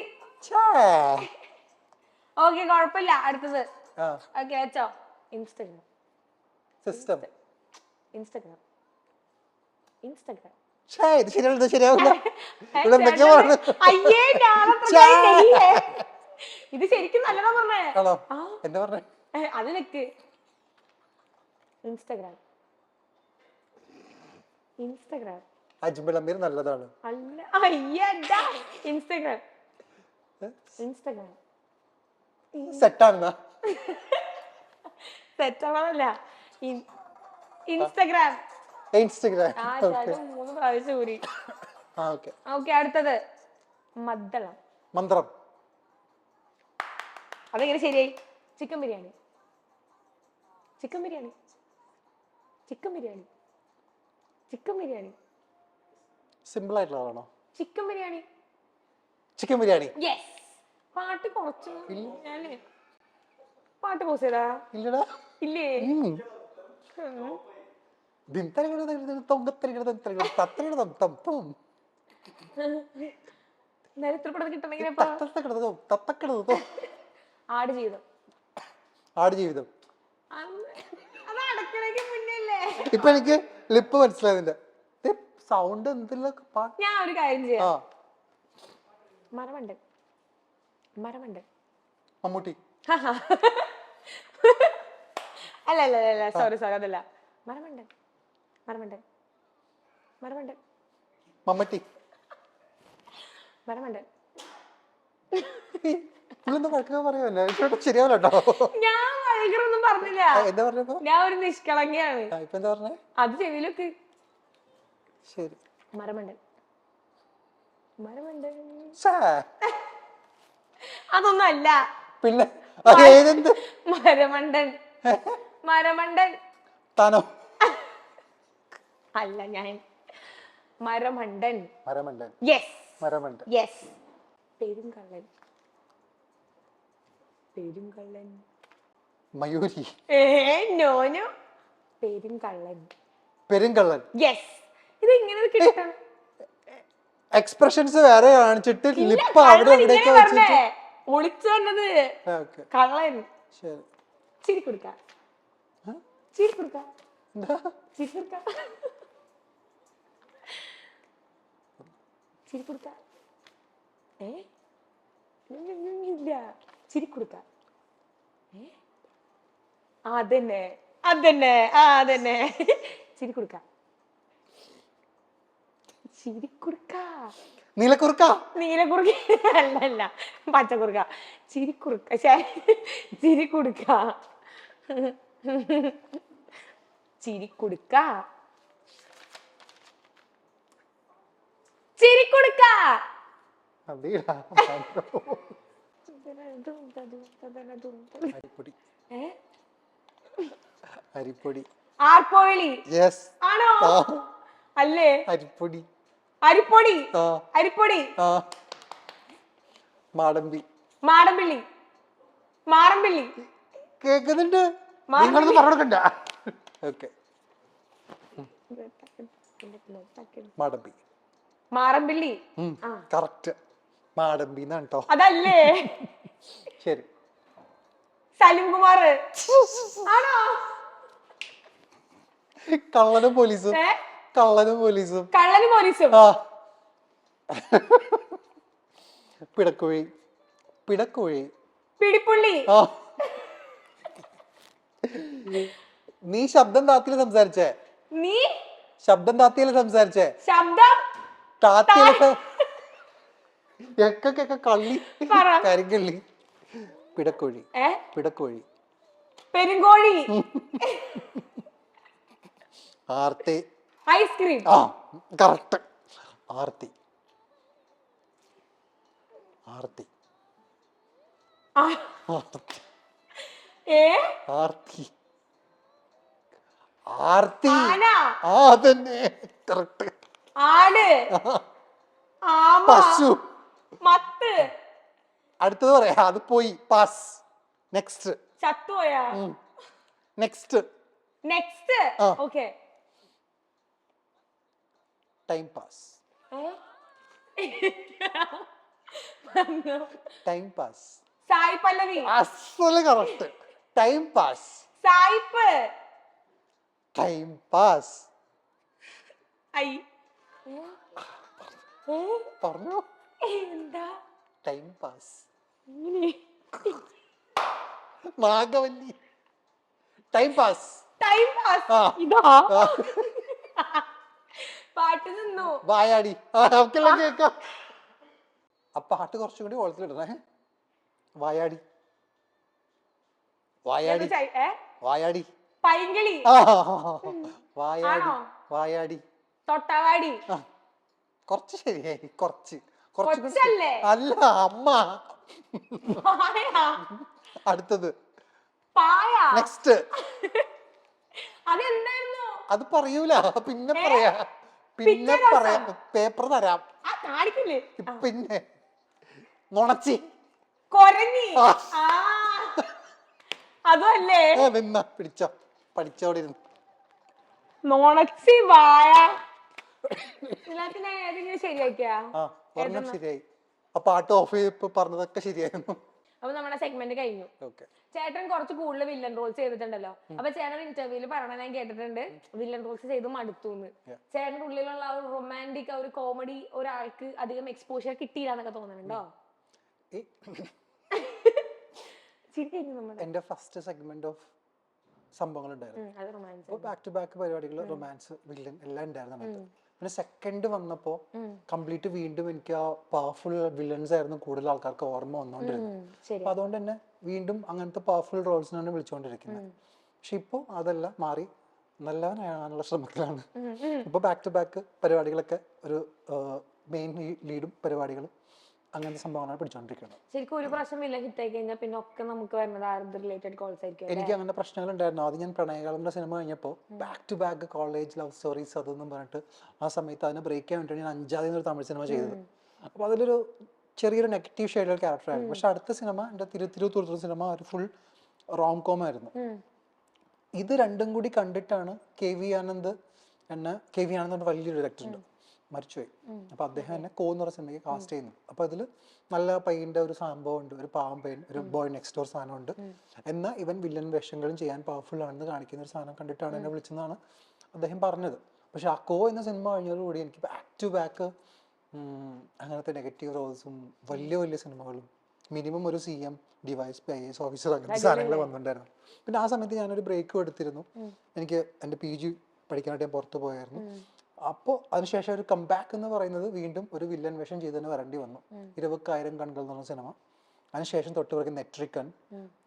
ഓക്കെ, കുഴപ്പമില്ല. അടുത്തത്. ഓക്കെ, വെച്ചോ. ഇൻസ്റ്റഗ്രാം. സിസ്റ്റം. ഇൻസ്റ്റഗ്രാം. ഇൻസ്റ്റഗ്രാം. ഇത് ശരിയാവില്ല. ഇത് ശരിക്കും നല്ലതാ പറഞ്ഞേ. എന്താ പറഞ്ഞേ? അത് വെക്ക്. ഇൻസ്റ്റഗ്രാം. ഇൻസ്റ്റഗ്രാം. അജ്മൽ അമീർ നല്ലതാണ്. അല്ല, അയ്യടാ. ഇൻസ്റ്റഗ്രാം. ഇൻസ്റ്റഗ്രാം. സെറ്റാണെന്നാ? സെറ്റാണല്ല, ഇൻസ്റ്റഗ്രാം. ഇൻസ്റ്റഗ്രാം. 3 പ്രാവശ്യം കൂടി. ആ ഓക്കെ. ഓക്കെ, അടുത്തത് മദ്ദളം. മന്ത്രം. അതെങ്ങനെ ശരിയായി? Chicken biryani. Chicken biryani. Chicken biryani. Chicken biryani. Simple ആയിട്ടുള്ളതാണോ? Chicken biryani. Chicken biryani. Yes. പാട്ട് കുറച്ച് ഞാന് പാട്ട് പോസ് ചെയ്താ ഇല്ലടാ. ഇല്ലേ? നരത്രപ്പെടത് കിട്ടണമെങ്കിൽ ആട് ജീവിതം. ആട് ജീവിതം. അത് അടക്കണേക്ക് മുന്നല്ലേ? ഇപ്പൊ എനിക്ക് ലിപ്പ് മനസ്സിലായതിന്റെ സൗണ്ട് എന്തെല്ലാം. ഞാൻ ഒരു കാര്യം ചെയ്യാം. മരമണ്ടൻ. മരമണ്ടൻ. മമ്മൂട്ടി. അല്ല അല്ല അല്ല, സോറി സോറി, അതല്ല. മരമണ്ടൻ. മരമണ്ടൻ. മരമണ്ടൻ. മമ്മട്ടി. മരമണ്ടൻ. പറയാ ശരിയാവല്ലോ കേട്ടോ. ഞാൻ വൈകറൊന്നും പറഞ്ഞില്ല. എന്താ പറഞ്ഞപ്പോ? ഞാൻ ഒരു നിഷ്കളങ്കയാണ്. ഇപ്പൊ എന്താ പറഞ്ഞേ? അത് ചെവിയിലൊക്കെ. ശരി. മരമണ്ടൻ. മരമണ്ടൻ. അതൊന്നും അല്ല. പിന്നെ മരമണ്ടൻ. മരമണ്ടൻ. താനോ? അല്ല, ഞാൻ മരമണ്ടൻ. മരമണ്ടൻ. യെസ്. മരമണ്ടൻ. യെസ്. പെരുങ്കള്ളൻ. പെരുങ്കള്ളൻ. മയൂരി. നോനു. പെരുങ്കള്ളൻ. പെരുങ്കള്ളൻ. യെസ്. ഇത് ഇങ്ങനെ കിട്ടണം. എക്സ്പ്രഷൻസ് വേറെ കാണിച്ചിട്ട് ലിപ്പ് അവിടെ എവിടെയൊക്കെ വെച്ചിട്ട് ഒളിച്ചു വന്നത് കള്ളൻ. ശരി. ചിരി കൊടുക്ക. ചിരി കൊടുക്ക. ചിരി കൊടുക്ക. ചിരി കൊടുക്ക. ഇല്ല. ചിരി കൊടുക്ക. അതന്നെ അതന്നെ അതന്നെ. ചിരി കൊടുക്ക. ചിരിക്കുറുക്ക. നീലക്കുറുക്ക. നീലക്കുറുക്ക അല്ല അല്ല, പച്ചക്കുറുക്ക. ചിരിക്കുറുക്ക. ചിരി കൊടുക്ക. ചിരി കൊടുക്ക. ചിരി കൊടുക്ക. അരിപ്പൊടി. അരിപ്പൊടി. ആർപ്പോളി. യെസ്. ആണോ? അല്ലേ? അരിപ്പൊടി. അരിപ്പൊടി. അരിപ്പൊടി. മാടമ്പി. മാടമ്പിള്ളി. മാറമ്പിള്ളി. കേക്കുന്നുണ്ട്. നിങ്ങളൊന്നും പറഞ്ഞോക്കണ്ട. ഓക്കെ. മാടമ്പി. മാറമ്പിള്ളി. കറക്റ്റ്. മാടമ്പി എന്നാണ് കേട്ടോ. അതല്ലേ? ശരി. സലിംകുമാർ. ആണോ? കള്ളനും പോലീസും. കള്ളനും പോലീസും. കള്ളനും പോലീസും. പിടക്കുഴി. പിടക്കുഴി. പിടിപ്പുള്ളി. നീ ശബ്ദം താത്തിയില് സംസാരിച്ചേ. നീ ശബ്ദം താത്തിയില് സംസാരിച്ചേ. ശബ്ദം താത്തിയില് കള്ളി. കരിങ്കള്ളി. പിടക്കുഴി. പിടക്കുഴി. പെരുങ്കോഴി. ആർത്തി. ഐസ്ക്രീം. കറക്റ്റ്. ആർത്തി. ആർത്തി. ആർത്തി. ആർത്തി. അതന്നെ കറക്റ്റ്. ആട്. പശു. മത്ത്. അടുത്തത് പറയാ. അത് പോയി. പാസ്. നെക്സ്റ്റ്. ചത്തുപോയാ? Next. Next. Okay. Time pass. Time pass. Sai Pallavi. അസല് കറക്റ്റ്. Time pass. സായിപ്പ്. Time pass. ഐ പറഞ്ഞോ. എന്താ? Time pass. Nagavalli. Time pass. Time pass. ഇതാ പാട്ട് നിന്നു. വായാടി. നമുക്കെല്ലാം കേൾക്കാം. ആ പാട്ട് കുറച്ചും കൂടി ഓളത്തിലിടണേ. വായാടി. വായാടി. വായാടി. പൈങ്കിളി. വായാടി. വായാടി. തൊട്ടാവാടി. കുറച്ച് ശരിയായി, കുറച്ച് കുറച്ച് കൊച്ചല്ലേ? അല്ല അമ്മ. പായ. അടുത്തത് പായ. നെക്സ്റ്റ്. അതെന്തായിരുന്നു? അത് പറയൂല, പിന്നെ പറയാ, പിന്നെ പിറ്റേ ദിവസം? പറയാം, പേപ്പർ തരാം. ആ കാണിക്കില്ലേ? പിന്നെ നുണച്ചി. കൊരങ്ങി. ആ. ആ അതുമല്ലേ? നിന്ന പിടിച്ചോ, പഠിച്ചോടെ ഇരുന്ന്. നോണച്ചി വായ. ഇതിനകത്ത് ഞാൻ ഏതെങ്കിലും ശരിയാക്കിയാ? ആ ഒരെണ്ണം ശരിയായി. ആ പാട്ട് ഓഫ് ചെയ്തപ്പോ പറഞ്ഞതൊക്കെ ശരിയായിരുന്നു. അപ്പൊ നമ്മുടെ സെഗ്മെന്റ് കഴിഞ്ഞു. ഓക്കെ. ചേട്ടൻ കുറച്ച് കൂടുതൽ വില്ലൻ റോൾസ് ചെയ്തിട്ടുണ്ടല്ലോ. അപ്പൊ ചേട്ടൻ ഇന്റർവ്യൂല് പറയണ ഞാൻ കേട്ടിട്ടുണ്ട്, വില്ലൻ റോൾസ് ചെയ്ത് മടുത്തുന്ന്. ചേട്ടന്റെ ഉള്ളിലുള്ള ആ ഒരു റൊമാൻറ്റിക്, ആ ഒരു കോമഡി ഒരാൾക്ക് അധികം എക്സ്പോഷർ കിട്ടിയില്ല എന്നൊക്കെ തോന്നുന്നുണ്ടോ? എന്റെ ഫസ്റ്റ് സെഗ്മെന്റ് ഓഫ് സംഭവങ്ങൾ ഉണ്ടായിരുന്നു. ബാക്ക് ടു ബാക്ക് പരിപാടികൾ, റൊമാൻസ്, വില്ലൻ എല്ലാം ഉണ്ടായിരുന്നു. പിന്നെ സെക്കൻഡ് വന്നപ്പോ കംപ്ലീറ്റ് വീണ്ടും എനിക്ക് ആ പവർഫുൾ വില്ലൻസ് ആയിരുന്നു കൂടുതൽ ആൾക്കാർക്ക് ഓർമ്മ വന്നോണ്ടിരുന്നത്. അപ്പൊ അതുകൊണ്ട് തന്നെ വീണ്ടും അങ്ങനത്തെ പവർഫുൾ റോൾസിനാണ് വിളിച്ചുകൊണ്ടിരിക്കുന്നത്. പക്ഷെ ഇപ്പൊ അതെല്ലാം മാറി നല്ലവനാകാനുള്ള ശ്രമത്തിലാണ്. ഇപ്പൊ ബാക്ക് ടു ബാക്ക് പരിപാടികളൊക്കെ ഒരു മെയിൻ ലീഡും പരിപാടികളും അങ്ങനത്തെ സംഭവങ്ങളാണ് പിടിച്ചോണ്ടിരിക്കുന്നത്. ശരിക്കും ഒരു പ്രാവശ്യം വില്ലൻ ഹിറ്റ് ആയി കഴിഞ്ഞാൽ പിന്നെ ഒക്കെ നമുക്ക് വരുന്നത് ആരുടെ റിലേറ്റഡ് കോൾസ് ആയിരിക്കും. എനിക്ക് അങ്ങനെ പ്രശ്നങ്ങൾ ഉണ്ടായിരുന്നു. ആദ്യം ഞാൻ പ്രണയകാലന്റെ സിനിമ കഴിഞ്ഞപ്പോൾ back to back college love stories അതൊന്നും പറഞ്ഞിട്ട് ആ സമയത്ത് അതിനെ ബ്രേക്ക് ചെയ്യാൻ വേണ്ടിയാണ് ഞാൻ അഞ്ചാദിൽ ഒരു തമിഴ് സിനിമ ചെയ്തത്. അപ്പോൾ അതിലൊരു ചെറിയൊരു നെഗറ്റീവ് ഷെയ്ഡുള്ള ക്യാരക്ടറായിരുന്നു. പക്ഷെ അടുത്ത സിനിമ എൻ്റെ തിരുത്തൂർ സിനിമ ഒരു ഫുൾ റോം കോം ആയിരുന്നു. ഇത് രണ്ടും കൂടി കണ്ടിട്ടാണ് കെ വി ആനന്ദ് വലിയൊരു ഡയറക്ടർ ഉണ്ട്, മരിച്ചുപോയി. അപ്പൊ അദ്ദേഹം എന്നെ കോ എന്ന് പറഞ്ഞ സിനിമയ്ക്ക് കാസ്റ്റ് ചെയ്യുന്നു. അപ്പൊ അതിൽ നല്ല പയ്യന്റെ ഒരു സംഭവം ഉണ്ട്, ഒരു പാവം പയ്യൻ, ഒരു ബോയ് നെക്സ്റ്റ് ഡോർ സാധനമുണ്ട്. എന്നാൽ ഇവൻ വില്ലൻ വേഷങ്ങളും ചെയ്യാൻ പവർഫുൾ ആണെന്ന് കാണിക്കുന്ന ഒരു സാധനം കണ്ടിട്ടാണ് എന്നെ വിളിച്ചെന്നാണ് അദ്ദേഹം പറഞ്ഞത്. പക്ഷെ ആ കോ എന്ന സിനിമ കഴിഞ്ഞതോടുകൂടി എനിക്ക് ബാക്ക് ടു ബാക്ക് അങ്ങനത്തെ നെഗറ്റീവ് റോൾസും വലിയ വലിയ സിനിമകളും, മിനിമം ഒരു CM, DYSP, IAS ഓഫീസർ അങ്ങനത്തെ സാധനങ്ങൾ വന്നിട്ടുണ്ടായിരുന്നു. പിന്നെ ആ സമയത്ത് ഞാനൊരു ബ്രേക്കും എടുത്തിരുന്നു. എനിക്ക് എൻ്റെ PG പഠിക്കാനായിട്ട് ഞാൻ പുറത്ത് പോയായിരുന്നു. അപ്പോൾ അതിനുശേഷം ഒരു കംബാക്ക് എന്ന് പറയുന്നത് വീണ്ടും ഒരു വില്ലൻ വേഷം ചെയ്ത് തന്നെ വരേണ്ടി വന്നു. 20,000 കണ്ണുകൾ എന്ന് പറഞ്ഞ സിനിമ. അതിനുശേഷം തൊട്ട് പറയും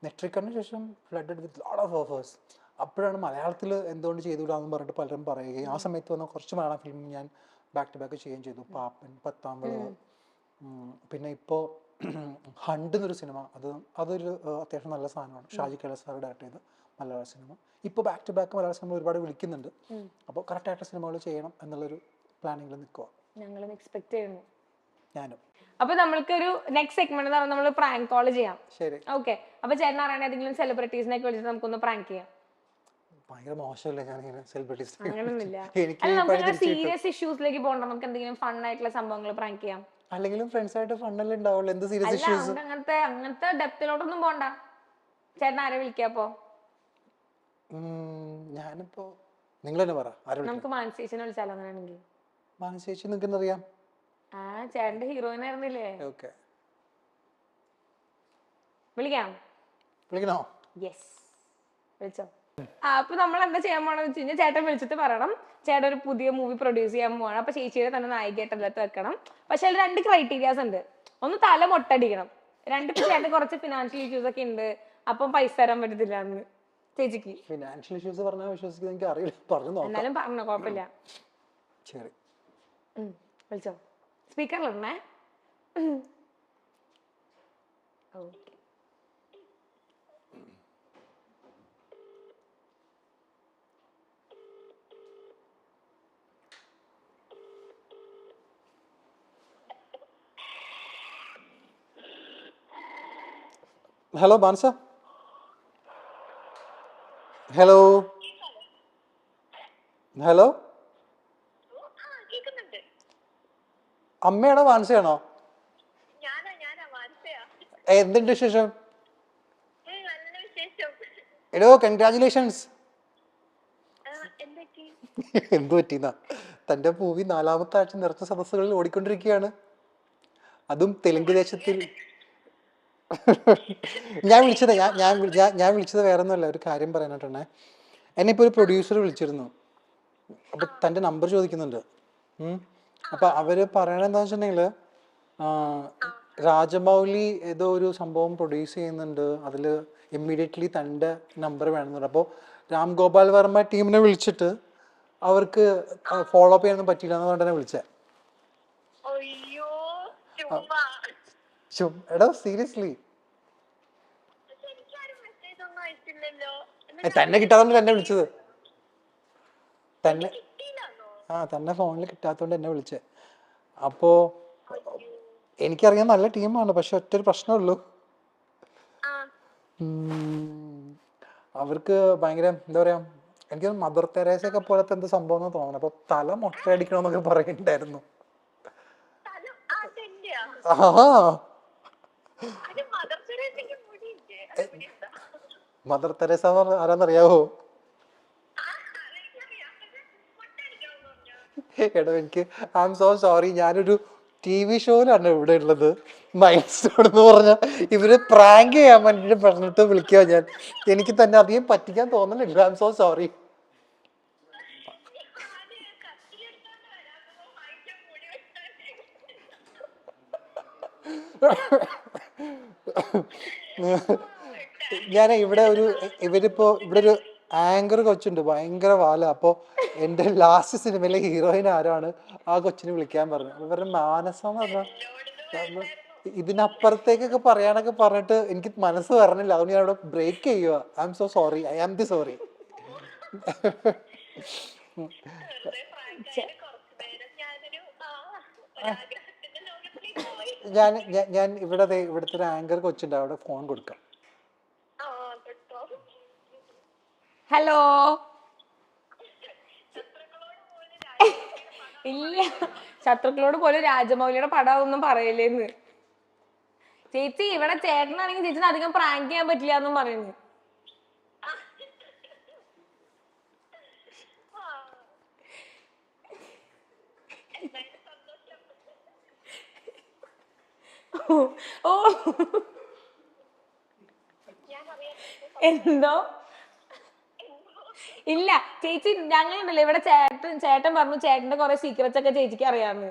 നെട്രിക്കണിന് ശേഷം flooded with lot of offers. അപ്പോഴാണ് മലയാളത്തിൽ എന്തുകൊണ്ട് ചെയ്തുകൂടാന്ന് പറഞ്ഞിട്ട് പലരും പറയുകയും ആ സമയത്ത് വന്ന കുറച്ച് മലയാളം ഫിലിം ഞാൻ ബാക്ക് ടു ബാക്ക് ചെയ്യുകയും ചെയ്തു. പാപ്പൻ, പത്താമ്പളവ്, പിന്നെ ഇപ്പോൾ ഹണ്ട് എന്നൊരു സിനിമ, അതൊരു അത്യാവശ്യം നല്ല സാധനമാണ്. ഷാജി കൈലാസ് സാർ ഡയറക്ട് ചെയ്ത് മലയാള സിനിമ. ഇപ്പോൾ back to back Malayala cinema ഒരുപാട് വിളിക്കുന്നുണ്ട്. അപ്പോൾ കറക്റ്റായിട്ട് സിനിമകൾ ചെയ്യണം എന്നുള്ളൊരു പ്ലാനിങ്ങിൽ നിൽക്കുക. ഞങ്ങളും എക്സ്പെക്ട് ചെയ്യുന്നു. ഞാനും. അപ്പൊ നമ്മൾക്കൊരു നെക്സ്റ്റ് സെഗ്മെന്റ് എന്ന് പറഞ്ഞാൽ നമ്മൾ പ്രാങ്ക് കോൾ ചെയ്യാം. ശരി. ഓക്കെ. അപ്പൊ ചേട്ടൻ അറിയണ ഏതെങ്കിലും സെലിബ്രിറ്റീസിനെ വിളിച്ചിട്ട് നമുക്കൊന്ന് പ്രാങ്ക് ചെയ്യാം. ഭയങ്കര മോശമല്ലേ ഞാനിങ്ങനെ സെലിബ്രിറ്റീസ്? അങ്ങനൊന്നുമില്ല. എനിക്ക് നമുക്ക് സീരിയസ് ഇഷ്യൂസിലേക്ക് പോകണ്ട, നമുക്ക് എന്തെങ്കിലും ഫൺ ആയിട്ടുള്ള സംഭവങ്ങൾ പ്രാങ്ക് ചെയ്യാം. അല്ലെങ്കിലും ഫ്രണ്ട്സ് ആയിട്ട് ഫണ്ണല്ലേ ഉണ്ടാവുള്ളൂ. എന്ത് സീരിയസ് ഇഷ്യൂസ്? അങ്ങനത്തെ ഡെപ്തിലോട്ടൊന്നും പോണ്ട. ചേട്ടൻ ആരെ വിളിക്കാപ്പോ? ഞാനിപ്പോ നിങ്ങൾ തന്നെ പറ. നമുക്ക് മാനസേച്ചിനെ വിളിച്ചാലോ? അങ്ങനെയാണെങ്കിൽ മാനസേച്ചി നിങ്ങൾക്ക് അറിയാം. ആ ചേട്ടന്റെ ഹീറോയിൻ ആയിരുന്നില്ലേ? ഓക്കെ, വിളിക്കണോ? യെസ്, വിളിച്ചോ. അപ്പൊ നമ്മൾ എന്താ ചെയ്യാൻ പോണെന്ന് വെച്ച് കഴിഞ്ഞാൽ ചേട്ടൻ വിളിച്ചിട്ട് പറയണം ചേട്ടൻ ഒരു പുതിയ മൂവി പ്രൊഡ്യൂസ് ചെയ്യാൻ പോവാണ്, അപ്പൊ ചേച്ചിയുടെ തന്നെ നായികയായിട്ട് അതിനകത്ത് വെക്കണം. പക്ഷെ അതിൽ 2 ക്രൈറ്റീരിയാസ് ഉണ്ട്. ഒന്ന് തല മൊട്ടടിക്കണം, 2 ചേട്ടൻ കുറച്ച് ഫിനാൻഷ്യൽ ഇഷ്യൂസ് ഒക്കെ ഉണ്ട്, അപ്പം പൈസ തരാൻ പറ്റത്തില്ല എന്ന് ചേച്ചിക്ക്. ഫിനാൻഷ്യൽ ഇഷ്യൂസ് പറഞ്ഞാൽ വിശ്വസിക്കുന്നത് എനിക്ക് അറിയില്ല, പറഞ്ഞു നോക്കാം. എന്നാലും പറഞ്ഞോ, കുഴപ്പമില്ല. ശരി, വിളിച്ചോ. സ്പീക്കറിലിടണേ. ഓക്കെ. ഹലോ ബാൻസ. ഹലോ ഹലോ, അമ്മയാണോ വാൻസയാണോ? എന്തുണ്ട് വിശേഷം? എടോ കൺഗ്രാജുലേഷൻസ്. എന്തു പറ്റിന്നാ? തന്റെ മൂവി 4ാമത്തെ ആഴ്ച നിറച്ച സദസ്സുകളിൽ ഓടിക്കൊണ്ടിരിക്കുകയാണ്, അതും തെലുങ്ക് ദേശത്തിൽ. ഞാൻ വിളിച്ചത് വേറെ ഒന്നുമല്ല, ഒരു കാര്യം പറയാനായിട്ടാണ്. എന്നെ ഇപ്പോൾ ഒരു പ്രൊഡ്യൂസർ വിളിച്ചിരുന്നു. അപ്പൊ തൻ്റെ നമ്പർ ചോദിക്കുന്നുണ്ട്. അപ്പൊ അവര് പറയണത് എന്താ വെച്ചിട്ടുണ്ടെങ്കിൽ രാജമൗലി ഏതോ ഒരു സംഭവം പ്രൊഡ്യൂസ് ചെയ്യുന്നുണ്ട്, അതിൽ ഇമ്മീഡിയറ്റ്ലി തൻ്റെ നമ്പർ വേണമെന്നുണ്ട്. അപ്പോൾ രാം ഗോപാൽ വർമ്മ ടീമിനെ വിളിച്ചിട്ട് അവർക്ക് ഫോളോ അപ്പ് ചെയ്യാനൊന്നും പറ്റില്ല എന്ന് പറഞ്ഞാൽ വിളിച്ചത്. അയ്യോ ചുമ്മാ എടാ സീരിയസ്ലി എനിക്കാരും മെസ്സേജ് ഒന്നും അയച്ചില്ലല്ലോ. തന്നെ കിട്ടാത്തോണ്ട് എന്നെ വിളിച്ചത്. തന്നെ കിട്ടിയില്ലാന്നോ? തന്നെ ഫോണിൽ കിട്ടാത്തോണ്ട് എന്നെ വിളിച്ചേ. അപ്പോ എനിക്കറിയാം നല്ല ടീമാണ്, പക്ഷെ ഒറ്റൊരു പ്രശ്നമുള്ളൂ. ആ അവർക്ക് ഭയങ്കര എന്താ പറയാ, എനിക്ക് മദർ തെരേസയൊക്കെ പോലത്തെ എന്ത് സംഭവം എന്ന് തോന്നുന്നു. അപ്പൊ തല മൊട്ടയടിക്കണമെന്നൊക്കെ പറയുന്നുണ്ടായിരുന്നു. സ്ഥലം അതെന്റെയാ? ആഹാ, അത് മദർ തെരേസയ്ക്ക് മുടിയില്ലേ? അത് മുടിയുണ്ടോ? മദർ തെരേസ എന്ന് പറഞ്ഞാൽ ആരാന്നറിയാവോ? അതെനിക്കറിയാം. പക്ഷെ മുട്ടടിക്കണമെന്ന് പറഞ്ഞോ? എടോ എനിക്ക് ഐ എം സോ സോറി, ഞാനൊരു TV ഷോയിലാണ് ഇവിടെ ഉള്ളത്, മൈൽഡ് സ്റ്റോൺ എന്ന് പറഞ്ഞ. ഇവര് പ്രാങ്ക് ചെയ്യാൻ വേണ്ടിട്ട് പറഞ്ഞിട്ട് വിളിക്കുക ഞാൻ. എനിക്ക് തന്നെ അധികം പറ്റിക്കാൻ തോന്നുന്നില്ല. I M so sorry. ഞാൻ ഇവിടെ ഇവിടെ ഒരു ആങ്കർ കൊച്ചുണ്ട്, ഭയങ്കര വാല. അപ്പോൾ എൻ്റെ ലാസ്റ്റ് സിനിമയിലെ ഹീറോയിൻ ആരാണ്, ആ കൊച്ചിനെ വിളിക്കാൻ പറഞ്ഞു. ഇവരുടെ മാനസം എന്ന് പറഞ്ഞാൽ ഇതിനപ്പുറത്തേക്കൊക്കെ പറയാനൊക്കെ പറഞ്ഞിട്ട് എനിക്ക് മനസ്സ് വരണില്ല. അതുകൊണ്ട് ഞാൻ ഇവിടെ ബ്രേക്ക് ചെയ്യുക. I'm so sorry, I am the sorry. ഞാൻ ഇവിടുത്തെ ഒരു ആങ്കർ കൊച്ചുണ്ട്, അവിടെ ഫോൺ കൊടുക്കാം. ഹലോ. ഇല്ല, ശത്രുക്കളോട് പോലും രാജമൗലിയുടെ പടം ഒന്നും പറയല്ലേന്ന്. ചേച്ചി ഇവിടെ ചേട്ടനാണെങ്കിൽ ചേച്ചിന് അധികം പ്രാങ്ക് ചെയ്യാൻ പറ്റില്ല എന്നും പറയുന്നു. ഓ എന്തോ ഇല്ല ചേച്ചി, ഞങ്ങളുണ്ടല്ലോ ഇവിടെ ചേട്ടൻ പറഞ്ഞു ചേട്ടന്റെ കുറെ സീക്രറ്റ്സ് ഒക്കെ ചേച്ചിക്ക് അറിയാന്ന്.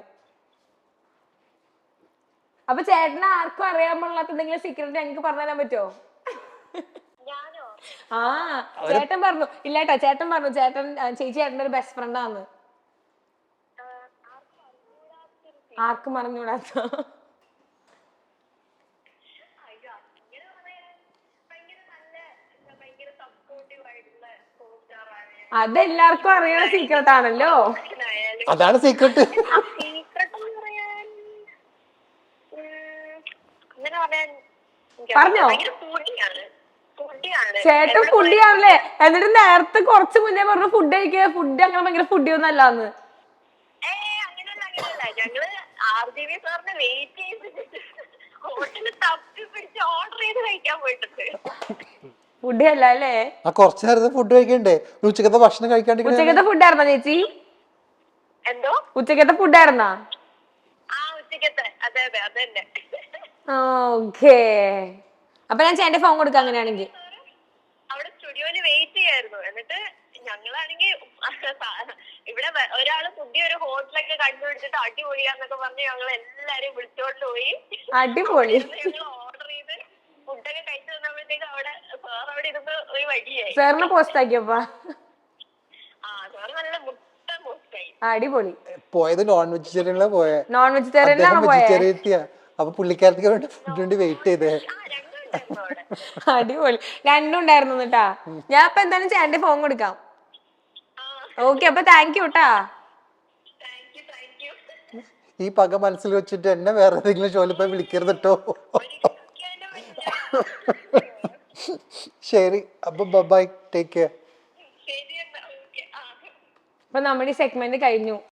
അപ്പൊ ചേട്ടന് ആർക്കും അറിയാൻ പാടില്ലാത്ത എന്തെങ്കിലും സീക്രറ്റ് ഞങ്ങൾക്ക് പറഞ്ഞു തരാൻ പറ്റുമോ? ആ ചേട്ടൻ പറഞ്ഞു. ഇല്ലാട്ടോ, ചേട്ടൻ പറഞ്ഞു ചേച്ചി ചേട്ടന്റെ ഒരു ബെസ്റ്റ് ഫ്രണ്ടാന്ന്. ആർക്കും അറിഞ്ഞൂടാത്ത. അതെല്ലാവർക്കും അറിയണ സീക്രട്ട് ആണല്ലോ. അതാണ് സീക്രട്ട്. പറഞ്ഞോ? ചേട്ടൻ ഫുഡിയാണല്ലേ? എന്നിട്ട് നേരത്തെ കുറച്ച് മുന്നേ പറഞ്ഞു ഫുഡ് കഴിക്കുക, ഫുഡ് അങ്ങനെ ഭയങ്കര ഫുഡി ഒന്നും അല്ലാന്ന്. ഞങ്ങള് RGV സാറിനെ വെയിറ്റ് ചെയ്ത് ഹോട്ടലിൽ തപ്പി പിടിച്ച് ഓർഡർ ചെയ്ത് കഴിക്കാൻ പോയിട്ടുണ്ട്. ഫുഡി അല്ല അല്ലേ? കുറച്ചു നേരത്തെ ഫുഡ് കഴിക്കണ്ടേ? ഉച്ചക്കത്തെ ഭക്ഷണം കഴിക്കാണ്ട്. ഉച്ചക്കത്തെ ഫുഡായിരുന്നോ ചേച്ചി? എന്തോ ഉച്ചക്കത്തെ ഫുഡായിരുന്നാ? ഉച്ചക്കത്തെ അതെ അതെ അതന്നെ. ഓക്കേ, അപ്പൊ ഞാൻ ചേട്ടന്റെ ഫോൺ കൊടുക്കാം അങ്ങനെയാണെങ്കിൽ. അവിടെ സ്റ്റുഡിയോയില് വെയിറ്റ് ചെയ്യായിരുന്നു. എന്നിട്ട് ഞങ്ങളാണെങ്കിൽ ഇവിടെ ഒരാള് പുതിയൊരു ഹോട്ടലൊക്കെ കണ്ടുപിടിച്ചിട്ട് അടിപൊളിയാന്നൊക്കെ പറഞ്ഞ് ഞങ്ങൾ എല്ലാരും വിളിച്ചോണ്ട് പോയി. അടിപൊളി. ഞങ്ങൾ ഓർഡർ ചെയ്ത് ഫുഡൊക്കെ കഴിച്ചു തന്നപ്പോഴത്തേക്ക് അവിടെ സാർ അവിടെ ഇരുന്ന് ഒരു വഴിയായി. സാറിന് പോസ്റ്റ് ആക്കിയപ്പാ? സാർ നല്ല മുട്ട പോസ്റ്റായി. അടിപൊളി. പോയത് നോൺ വെജിറ്റേറിയനിലെ പോയെ. നോൺ വെജിറ്റേറിയനാണ് പോയെ. വെജിറ്റേറിയത്തിയാ. അപ്പൊ പുള്ളിക്കാരത്തേക്ക് വേണ്ടി ഫുഡ് വേണ്ടി വെയിറ്റ് ചെയ്തേ. അടിപൊളി, രണ്ടും ഉണ്ടായിരുന്നു കേട്ടാ. ഞാൻ ഇപ്പൊ എന്തായാലും ചേട്ടന്റെ ഫോൺ കൊടുക്കാം. ഓക്കെ, അപ്പൊ താങ്ക് യു ട്ടാ. ഈ പക മനസ്സിൽ വെച്ചിട്ട് എന്നെ വേറെ ഏതെങ്കിലും ഷോയിൽ പോയി വിളിക്കരുത് കേട്ടോ. ശരി, അപ്പൊ ബൈ, ടേക്ക് കെയർ. അപ്പൊ നമ്മുടെ ഈ സെഗ്മെന്റ് കഴിഞ്ഞു.